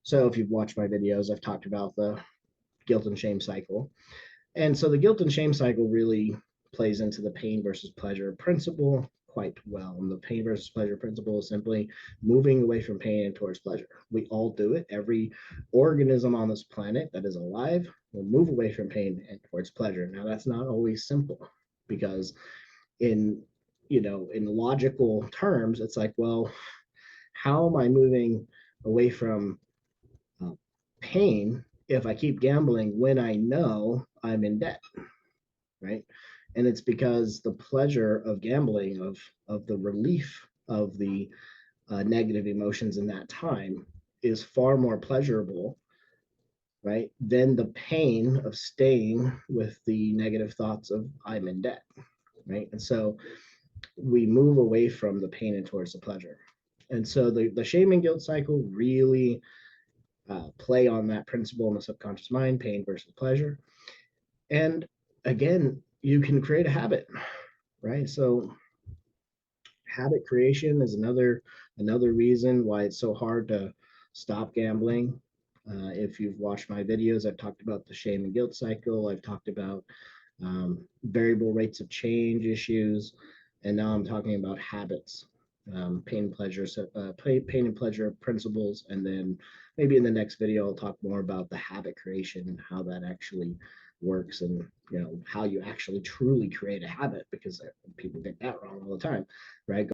So if you've watched my videos, I've talked about the guilt and shame cycle. And so the guilt and shame cycle really plays into the pain versus pleasure principle quite well. And the pain versus pleasure principle is simply moving away from pain and towards pleasure. We all do it. Every organism on this planet that is alive will move away from pain and towards pleasure. Now that's not always simple because in in logical terms, it's like, well, how am I moving away from uh, pain if I keep gambling when I know I'm in debt, right? And it's because the pleasure of gambling, of the relief of the negative emotions in that time, is far more pleasurable, right, than the pain of staying with the negative thoughts of I'm in debt, right? And so we move away from the pain and towards the pleasure. And so the shame and guilt cycle really play on that principle in the subconscious mind, pain versus pleasure. And again, you can create a habit, right? So habit creation is another reason why it's so hard to stop gambling. If you've watched my videos, I've talked about the shame and guilt cycle. I've talked about variable rates of change issues, and now I'm talking about habits, pain, pleasure, pain and pleasure principles, and then maybe in the next video I'll talk more about the habit creation and how that actually works, and how you actually truly create a habit, because people get that wrong all the time, right?